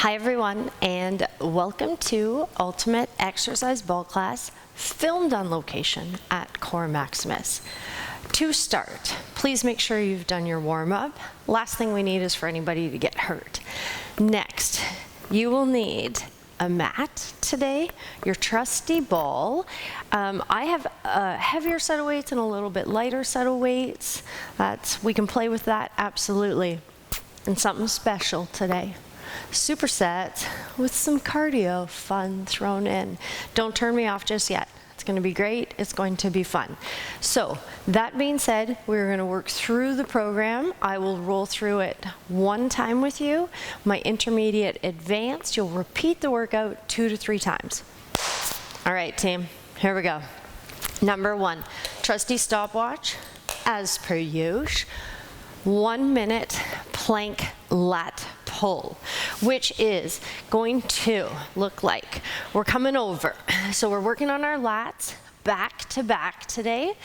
Hi everyone, and welcome to Ultimate Exercise Ball Class, filmed on location at Core Maximus. To start, please make sure you've done your warm-up. Last thing we need is for anybody to get hurt. Next, you will need a mat today, your trusty ball. I have a heavier set of weights and a little bit lighter set of weights. We can play with that, absolutely. And something special today. Supersets with some cardio fun thrown in. Don't turn me off just yet. It's going to be great. It's going to be fun. So that being said, we're going to work through the program. I will roll through it one time with you. My intermediate advanced, you'll repeat the workout 2 to 3 times. All right, team, here we go. Number 1, trusty stopwatch, as per usual. 1 minute plank lat pull, which is going to look like we're coming over. So we're working on our lats back to back today.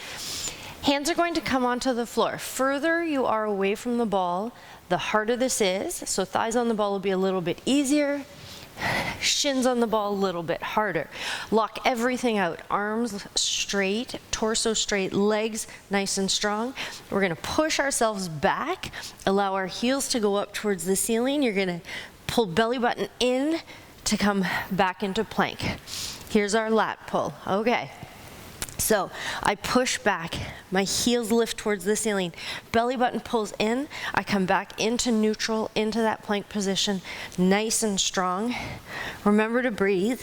Hands are going to come onto the floor. Further you are away from the ball, the harder this is. So thighs on the ball will be a little bit easier. Shins on the ball a little bit harder. Lock everything out. Arms straight, torso straight, legs nice and strong. We're going to push ourselves back, allow our heels to go up towards the ceiling. You're going to pull belly button in to come back into plank. Here's our lat pull. Okay. So I push back, my heels lift towards the ceiling, belly button pulls in, I come back into neutral, into that plank position, nice and strong. Remember to breathe.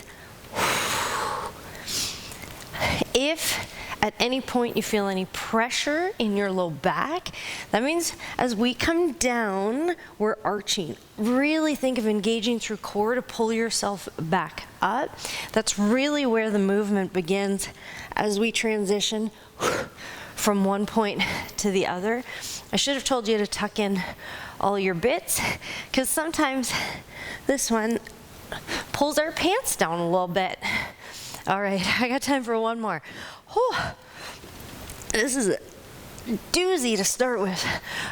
If at any point you feel any pressure in your low back, that means as we come down, we're arching. Really think of engaging through core to pull yourself back up. That's really where the movement begins as we transition from one point to the other. I should have told you to tuck in all your bits, because sometimes this one pulls our pants down a little bit. All right, I got time for one more. Whew. This is a doozy to start with.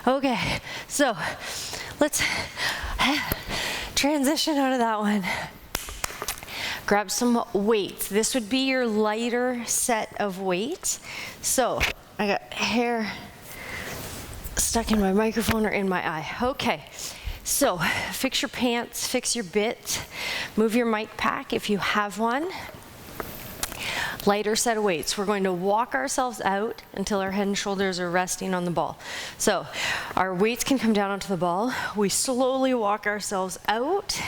Okay, so let's transition out of that one. Grab some weights. This would be your lighter set of weights. So I got hair stuck in my microphone or in my eye. Okay, so fix your pants, fix your bit, move your mic pack if you have one. Lighter set of weights. We're going to walk ourselves out until our head and shoulders are resting on the ball. So our weights can come down onto the ball. We slowly walk ourselves out.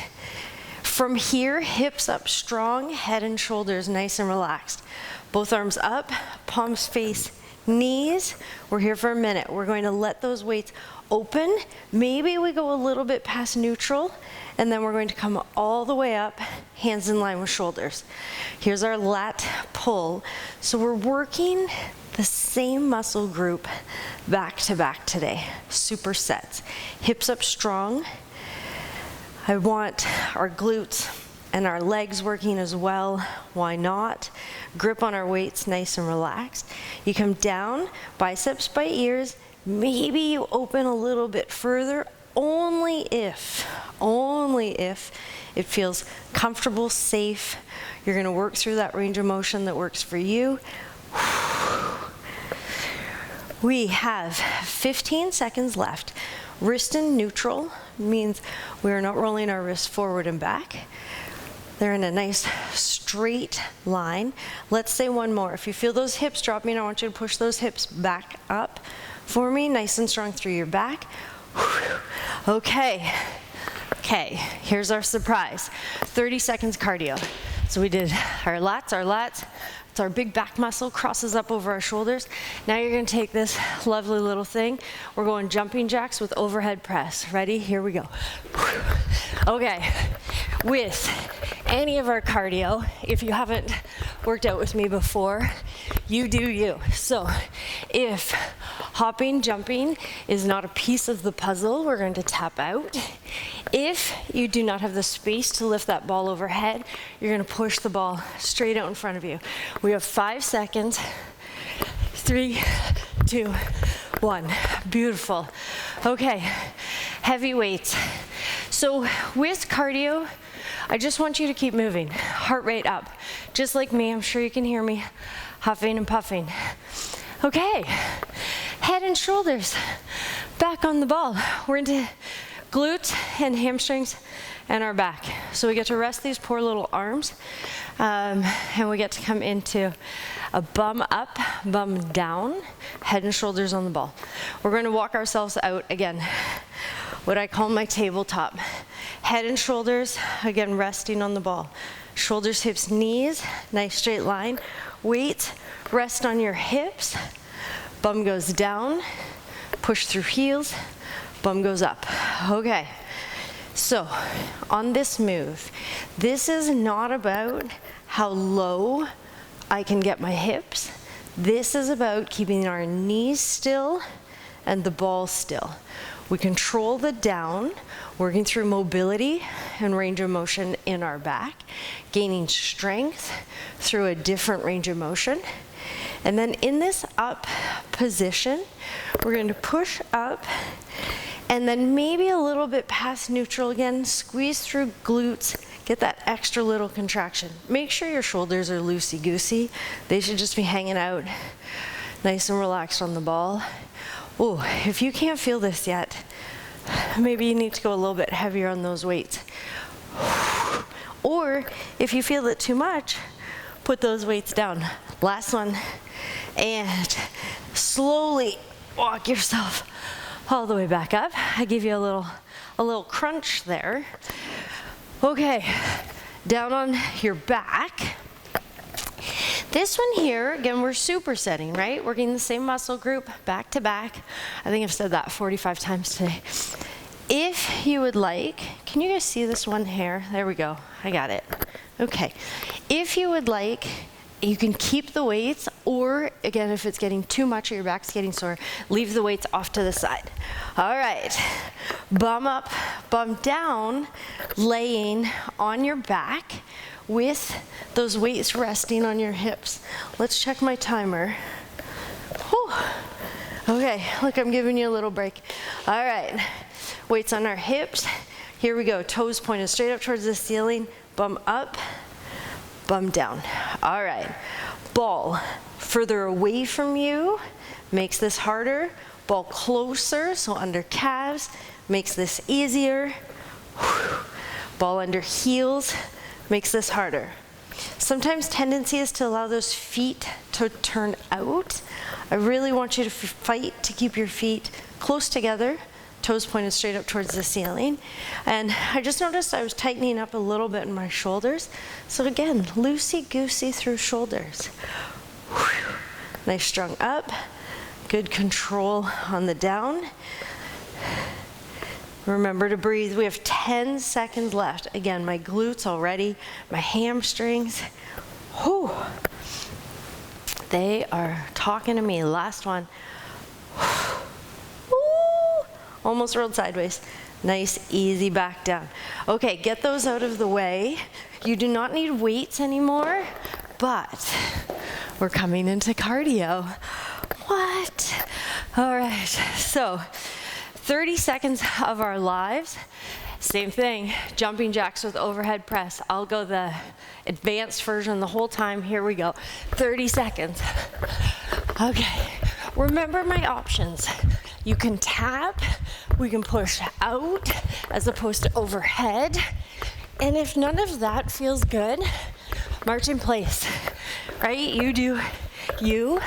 From here, hips up strong, head and shoulders nice and relaxed. Both arms up, palms face knees. We're here for a minute. We're going to let those weights open. Maybe we go a little bit past neutral, and then we're going to come all the way up, hands in line with shoulders. Here's our lat pull. So we're working the same muscle group back to back today. Supersets. Hips up strong. I want our glutes and our legs working as well. Why not? Grip on our weights nice and relaxed. You come down, biceps by ears. Maybe you open a little bit further, only if it feels comfortable, safe. You're going to work through that range of motion that works for you. We have 15 seconds left. Wrist in neutral means we are not rolling our wrists forward and back. They're in a nice straight line. Let's say one more. If you feel those hips dropping, I want you to push those hips back up for me, nice and strong through your back. Okay, here's our surprise. 30 seconds cardio. So we did our lats. It's our big back muscle, crosses up over our shoulders. Now you're gonna take this lovely little thing. We're going jumping jacks with overhead press. Ready? Here we go. Okay, with any of our cardio, if you haven't worked out with me before, you do you. So if hopping, jumping is not a piece of the puzzle, we're going to tap out. If you do not have the space to lift that ball overhead, you're going to push the ball straight out in front of you. We have 5 seconds. 3, 2, 1. Beautiful. Okay, heavy weights. So with cardio, I just want you to keep moving, heart rate up. Just like me, I'm sure you can hear me huffing and puffing. Okay, head and shoulders back on the ball. We're into glutes and hamstrings and our back. So we get to rest these poor little arms, and we get to come into a bum up, bum down, head and shoulders on the ball. We're going to walk ourselves out again, what I call my tabletop. Head and shoulders, again, resting on the ball. Shoulders, hips, knees, nice straight line. Weight, rest on your hips. Bum goes down, push through heels, bum goes up. Okay, so on this move, this is not about how low I can get my hips. This is about keeping our knees still and the ball still. We control the down, working through mobility and range of motion in our back, gaining strength through a different range of motion. And then in this up position, we're going to push up and then maybe a little bit past neutral again, squeeze through glutes, get that extra little contraction. Make sure your shoulders are loosey-goosey. They should just be hanging out nice and relaxed on the ball. Oh, if you can't feel this yet, maybe you need to go a little bit heavier on those weights. Or if you feel it too much, put those weights down. Last one. And slowly walk yourself all the way back up. I give you a little crunch there. Okay, down on your back. This one here, again, we're supersetting, right? Working the same muscle group back to back. I think I've said that 45 times today. If you would like, can you guys see this one hair? There we go, I got it. Okay, if you would like, you can keep the weights, or again, if it's getting too much or your back's getting sore, leave the weights off to the side. All right, bum up, bum down, laying on your back with those weights resting on your hips. Let's check my timer. Whew. Okay, look, I'm giving you a little break. All right, weights on our hips. Here we go, toes pointed straight up towards the ceiling, bum up, bum down. All right, ball further away from you makes this harder. Ball closer, so under calves, makes this easier. Ball under heels makes this harder. Sometimes tendency is to allow those feet to turn out. I really want you to fight to keep your feet close together, toes pointed straight up towards the ceiling. And I just noticed I was tightening up a little bit in my shoulders. So again, loosey-goosey through shoulders. Whew. Nice strong up, good control on the down. Remember to breathe. We have 10 seconds left. Again, my glutes already, my hamstrings. Whew. They are talking to me. Last one. Woo. Almost rolled sideways. Nice, easy back down. Okay, get those out of the way. You do not need weights anymore, but we're coming into cardio. What? All right, so 30 seconds of our lives, same thing, jumping jacks with overhead press. I'll go the advanced version the whole time. Here we go, 30 seconds. Okay, remember my options. You can tap, we can push out as opposed to overhead. And if none of that feels good, march in place, right? You do you.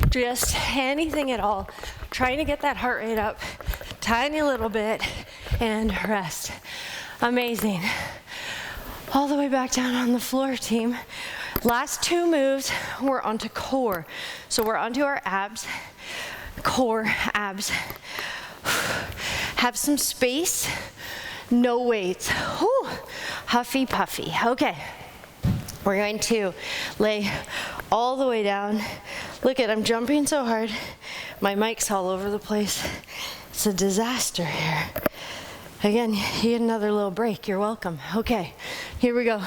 Just anything at all. Trying to get that heart rate up, tiny little bit, and rest. Amazing. All the way back down on the floor, team. Last two moves, we're onto core. So we're onto our abs, core, abs. Have some space, no weights. Whew. Huffy puffy. Okay. We're going to lay all the way down. Look at, I'm jumping so hard. My mic's all over the place. It's a disaster here. Again, you get another little break. You're welcome. Okay, here we go.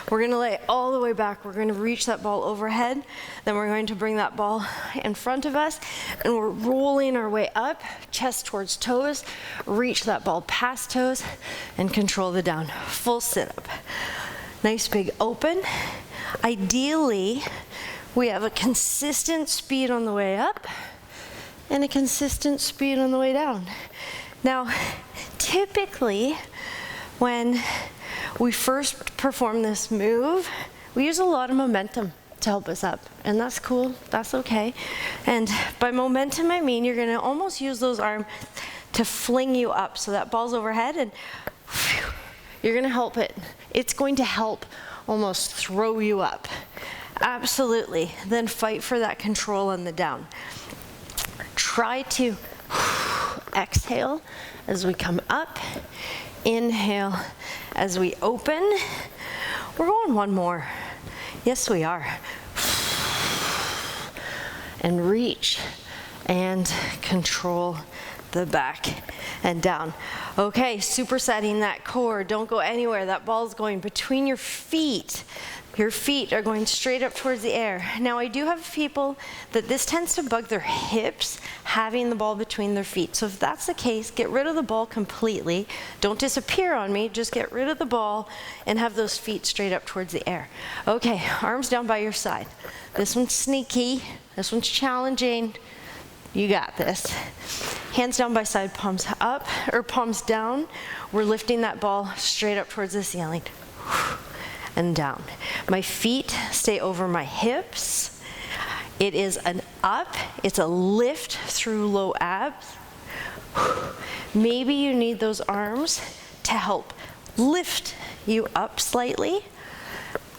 We're gonna lay all the way back. We're gonna reach that ball overhead. Then we're going to bring that ball in front of us, and we're rolling our way up, chest towards toes. Reach that ball past toes, and control the down. Full sit-up. Nice big open. Ideally, we have a consistent speed on the way up, and a consistent speed on the way down. Now, typically, when we first perform this move, we use a lot of momentum to help us up, and that's cool, that's okay. And by momentum, I mean you're gonna almost use those arms to fling you up, so that ball's overhead, and whew, you're gonna help it. It's going to help almost throw you up. Absolutely. Then fight for that control on the down. Try to exhale as we come up. Inhale as we open. We're going one more. Yes, we are. And reach and control the back and down. Okay, supersetting that core. Don't go anywhere. That ball's going between your feet. Your feet are going straight up towards the air. Now, I do have people that this tends to bug their hips, having the ball between their feet. So if that's the case, get rid of the ball completely. Don't disappear on me. Just get rid of the ball and have those feet straight up towards the air. Okay, arms down by your side. This one's sneaky. This one's challenging. You got this. Hands down by side, palms up, or palms down. We're lifting that ball straight up towards the ceiling. And down. My feet stay over my hips. It is an up, it's a lift through low abs. Maybe you need those arms to help lift you up slightly.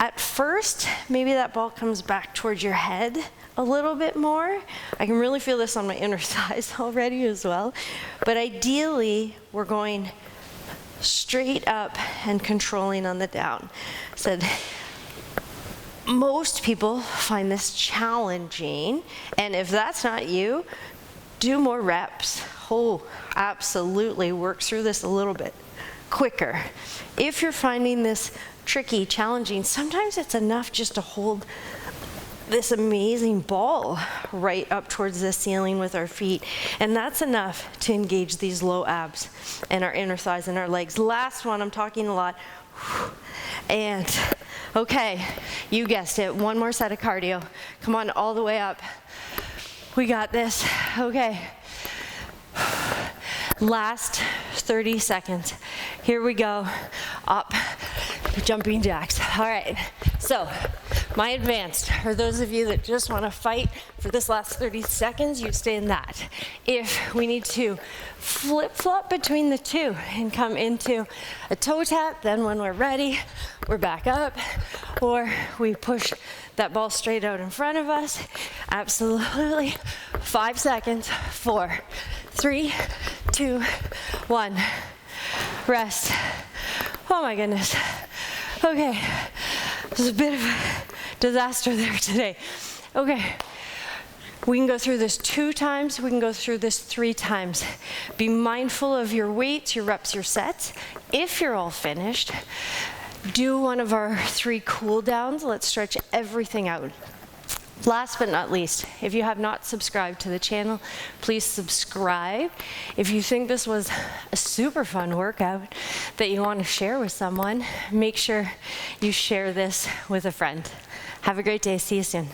At first, maybe that ball comes back towards your head a little bit more. I can really feel this on my inner thighs already as well. But ideally, we're going straight up and controlling on the down. Said most people find this challenging, and if that's not you, do more reps. Oh, absolutely, work through this a little bit quicker. If you're finding this tricky, challenging, sometimes it's enough just to hold this amazing ball right up towards the ceiling with our feet, and that's enough to engage these low abs and our inner thighs and our legs. Last one, I'm talking a lot. And okay, you guessed it, one more set of cardio. Come on, all the way up. We got this. Okay, last 30 seconds. Here we go. Up, jumping jacks. All right, so my advanced, or those of you that just want to fight for this last 30 seconds, you stay in that. If we need to flip-flop between the two and come into a toe tap, then when we're ready, we're back up, or we push that ball straight out in front of us. Absolutely. 5 seconds. 4, 3, 2, 1. Rest. Oh my goodness. Okay, there's a bit of a disaster there today. Okay, we can go through this 2 times, we can go through this 3 times. Be mindful of your weights, your reps, your sets. If you're all finished, do one of our 3 cool downs. Let's stretch everything out. Last but not least, if you have not subscribed to the channel, please subscribe. If you think this was a super fun workout that you want to share with someone, make sure you share this with a friend. Have a great day. See you soon.